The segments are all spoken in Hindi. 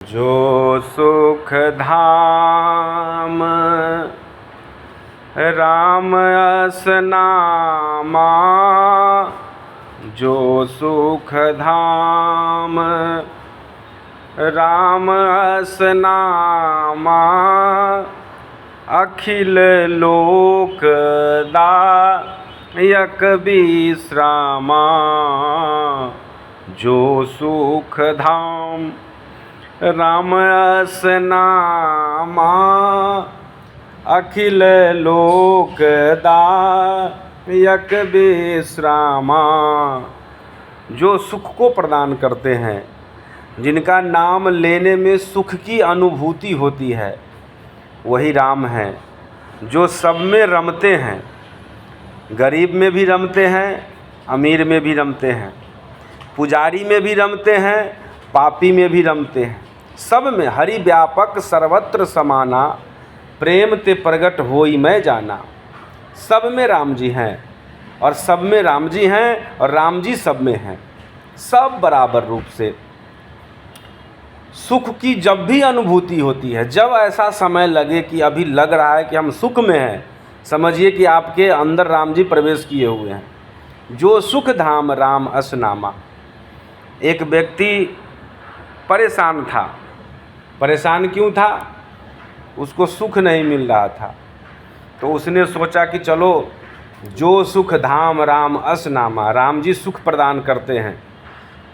जो सुख धाम राम अस नामा, जो सुख धाम राम अस नामा, अखिल लोक दायक विश्रामा। जो सुख धाम राम अस नामा, अखिल लोक दायक विश्रामा। जो सुख को प्रदान करते हैं, जिनका नाम लेने में सुख की अनुभूति होती है, वही राम हैं। जो सब में रमते हैं, गरीब में भी रमते हैं, अमीर में भी रमते हैं, पुजारी में भी रमते हैं, पापी में भी रमते हैं। सब में हरि व्यापक सर्वत्र समाना, प्रेम ते प्रगट होई मैं जाना। सब में राम जी हैं और सब में राम जी हैं और राम जी सब में हैं, सब बराबर रूप से। सुख की जब भी अनुभूति होती है, जब ऐसा समय लगे कि अभी लग रहा है कि हम सुख में हैं, समझिए कि आपके अंदर राम जी प्रवेश किए हुए हैं। जो सुख धाम राम अस नामा। एक व्यक्ति परेशान था। परेशान क्यों था? उसको सुख नहीं मिल रहा था। तो उसने सोचा कि चलो जो सुख धाम राम अस नामा, राम जी सुख प्रदान करते हैं।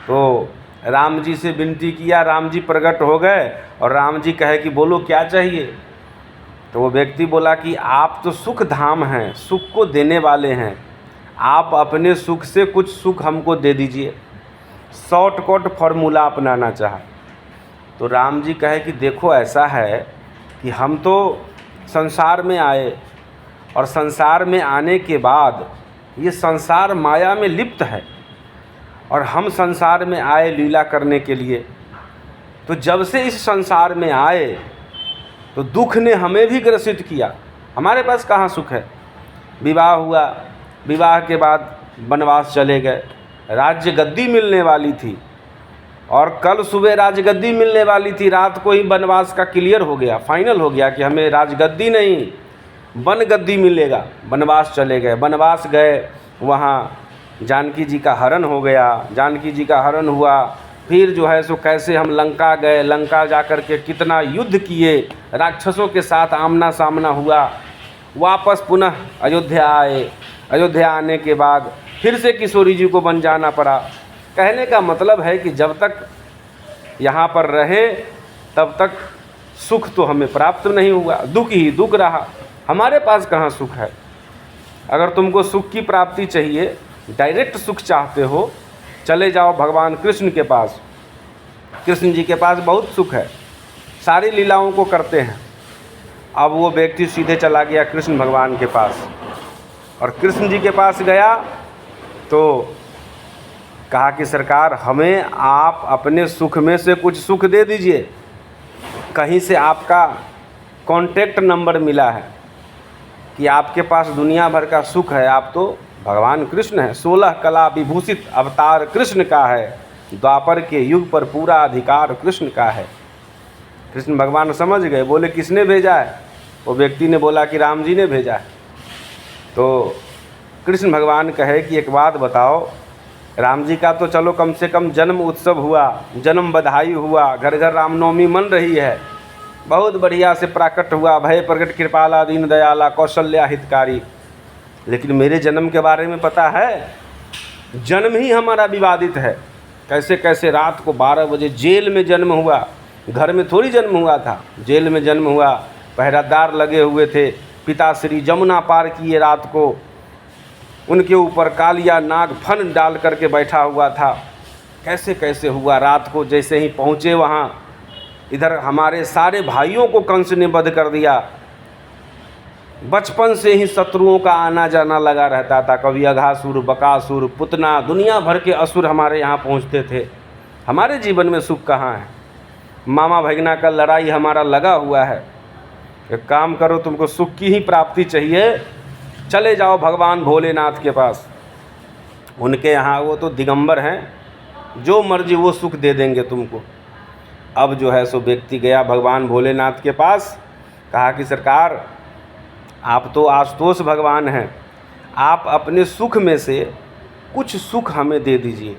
तो राम जी से विनती किया, राम जी प्रकट हो गए और राम जी कहे कि बोलो क्या चाहिए। तो वो व्यक्ति बोला कि आप तो सुख धाम हैं, सुख को देने वाले हैं, आप अपने सुख से कुछ सुख हमको दे दीजिए। शॉर्टकट फार्मूला अपनाना चाहा। तो राम जी कहे कि देखो ऐसा है कि हम तो संसार में आए और संसार में आने के बाद ये संसार माया में लिप्त है और हम संसार में आए लीला करने के लिए। तो जब से इस संसार में आए तो दुख ने हमें भी ग्रसित किया। हमारे पास कहाँ सुख है? विवाह हुआ, विवाह के बाद वनवास चले गए, राज्य गद्दी मिलने वाली थी और कल सुबह राजगद्दी मिलने वाली थी। रात को ही वनवास का क्लियर हो गया, फाइनल हो गया कि हमें राजगद्दी नहीं वन गद्दी मिलेगा। वनवास चले गए, वनवास गए, वहाँ जानकी जी का हरण हो गया। जानकी जी का हरण हुआ, फिर जो है सो कैसे हम लंका गए, लंका जा कर के कितना युद्ध किए, राक्षसों के साथ आमना सामना हुआ। वापस पुनः अयोध्या आए। अयोध्या आने के बाद फिर से किशोरी जी को बन जाना पड़ा। कहने का मतलब है कि जब तक यहाँ पर रहे तब तक सुख तो हमें प्राप्त नहीं हुआ, दुख ही दुख रहा। हमारे पास कहाँ सुख है? अगर तुमको सुख की प्राप्ति चाहिए, डायरेक्ट सुख चाहते हो, चले जाओ भगवान कृष्ण के पास। कृष्ण जी के पास बहुत सुख है, सारी लीलाओं को करते हैं। अब वो व्यक्ति सीधे चला गया कृष्ण भगवान के पास और कृष्ण जी के पास गया तो कहा कि सरकार हमें आप अपने सुख में से कुछ सुख दे दीजिए। कहीं से आपका कॉन्टैक्ट नंबर मिला है कि आपके पास दुनिया भर का सुख है। आप तो भगवान कृष्ण हैं, 16 कला विभूषित अवतार कृष्ण का है, द्वापर के युग पर पूरा अधिकार कृष्ण का है। कृष्ण भगवान समझ गए, बोले किसने भेजा है? वो व्यक्ति ने बोला कि राम जी ने भेजा है। तो कृष्ण भगवान कहे कि एक बात बताओ, राम जी का तो चलो कम से कम जन्म उत्सव हुआ, जन्म बधाई हुआ, घर घर रामनवमी मन रही है, बहुत बढ़िया से प्राकट हुआ, भय प्रगट कृपाला दीन दयाला कौशल्या हितकारी। लेकिन मेरे जन्म के बारे में पता है? जन्म ही हमारा विवादित है। कैसे कैसे रात को 12 बजे जेल में जन्म हुआ, घर में थोड़ी जन्म हुआ था, जेल में जन्म हुआ, पहरादार लगे हुए थे। पिताश्री जमुना पार किए रात को, उनके ऊपर कालिया नाग फन डाल करके बैठा हुआ था। कैसे कैसे हुआ रात को। जैसे ही पहुँचे वहाँ, इधर हमारे सारे भाइयों को कंस ने वध कर दिया। बचपन से ही शत्रुओं का आना जाना लगा रहता था। कभी अघासुर, बकासुर, पुतना, दुनिया भर के असुर हमारे यहाँ पहुँचते थे। हमारे जीवन में सुख कहाँ है? मामा भगना का लड़ाई हमारा लगा हुआ है। एक काम करो, तुमको सुख की ही प्राप्ति चाहिए, चले जाओ भगवान भोलेनाथ के पास। उनके यहाँ वो तो दिगंबर हैं, जो मर्जी वो सुख दे देंगे तुमको। अब जो है सो व्यक्ति गया भगवान भोलेनाथ के पास, कहा कि सरकार आप तो आशुतोष भगवान हैं, आप अपने सुख में से कुछ सुख हमें दे दीजिए।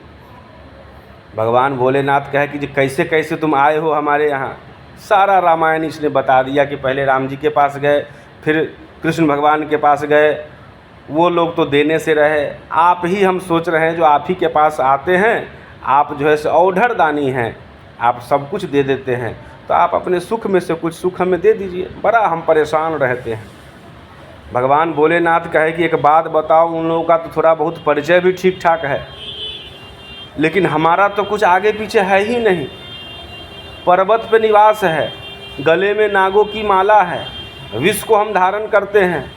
भगवान भोलेनाथ कहे कि जी कैसे कैसे तुम आए हो हमारे यहाँ। सारा रामायण इसने बता दिया कि पहले राम जी के पास गए, फिर कृष्ण भगवान के पास गए, वो लोग तो देने से रहे, आप ही हम सोच रहे हैं जो आप ही के पास आते हैं, आप जो है सो औढ़र दानी हैं, आप सब कुछ दे देते हैं, तो आप अपने सुख में से कुछ सुख हमें दे दीजिए, बड़ा हम परेशान रहते हैं। भगवान भोलेनाथ कहे कि एक बात बताओ, उन लोगों का तो थोड़ा बहुत परिचय भी ठीक ठाक है, लेकिन हमारा तो कुछ आगे पीछे है ही नहीं। पर्वत पे निवास है, गले में नागों की माला है, विष को हम धारण करते हैं,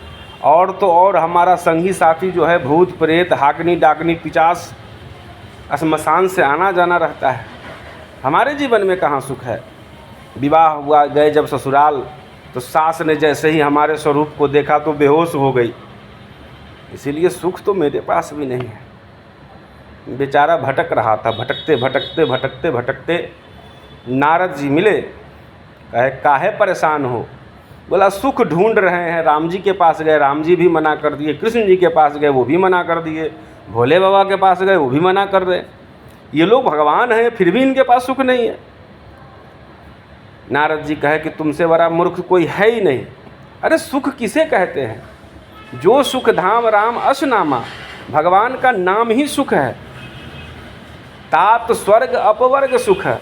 और तो और हमारा संगी साथी जो है भूत प्रेत हाकनी डाकनी पिचास श्मशान से आना जाना रहता है। हमारे जीवन में कहाँ सुख है। विवाह हुआ, गए जब ससुराल, तो सास ने जैसे ही हमारे स्वरूप को देखा तो बेहोश हो गई। इसीलिए सुख तो मेरे पास भी नहीं है। बेचारा भटक रहा था, भटकते भटकते भटकते भटकते नारद जी मिले। कहे काहे परेशान हो। बोला सुख ढूंढ रहे हैं, राम जी के पास गए, राम जी भी मना कर दिए, कृष्ण जी के पास गए, वो भी मना कर दिए, भोले बाबा के पास गए, वो भी मना कर रहे। ये लोग भगवान हैं, फिर भी इनके पास सुख नहीं है। नारद जी कहे कि तुमसे बड़ा मूर्ख कोई है ही नहीं। अरे सुख किसे कहते हैं? जो सुख धाम राम असनामा, भगवान का नाम ही सुख है। तात स्वर्ग अपवर्ग सुख है।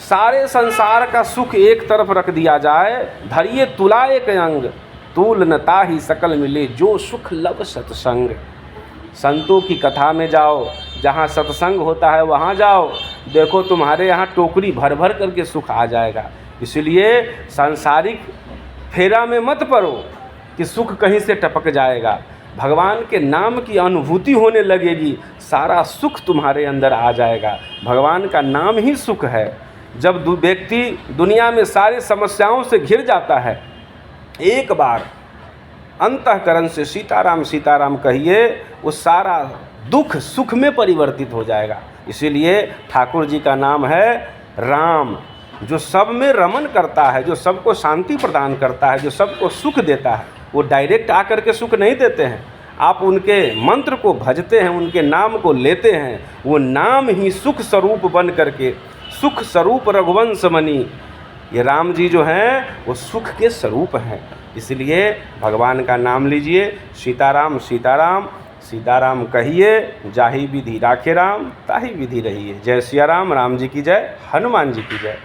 सारे संसार का सुख एक तरफ रख दिया जाए, धरिए तुला एक अंग, तूल न ताहि सकल मिले, जो सुख लब सत्संग। संतों की कथा में जाओ, जहाँ सत्संग होता है वहाँ जाओ, देखो तुम्हारे यहाँ टोकरी भर भर करके सुख आ जाएगा। इसलिए सांसारिक फेरा में मत पड़ो कि सुख कहीं से टपक जाएगा। भगवान के नाम की अनुभूति होने लगेगी, सारा सुख तुम्हारे अंदर आ जाएगा। भगवान का नाम ही सुख है। जब व्यक्ति दुनिया में सारी समस्याओं से घिर जाता है, एक बार अंतःकरण से सीताराम सीताराम कहिए, वो सारा दुख सुख में परिवर्तित हो जाएगा। इसीलिए ठाकुर जी का नाम है राम, जो सब में रमन करता है, जो सबको शांति प्रदान करता है, जो सबको सुख देता है। वो डायरेक्ट आकर के सुख नहीं देते हैं, आप उनके मंत्र को भजते हैं, उनके नाम को लेते हैं, वो नाम ही सुख स्वरूप बन करके, सुख स्वरूप रघुवंश मणि, ये राम जी जो हैं वो सुख के स्वरूप हैं। इसलिए भगवान का नाम लीजिए, सीताराम सीताराम सीताराम कहिए, जाहि विधि राखे राम ताहि विधि रहिए। जय सिया राम, राम जी की जय, हनुमान जी की जय।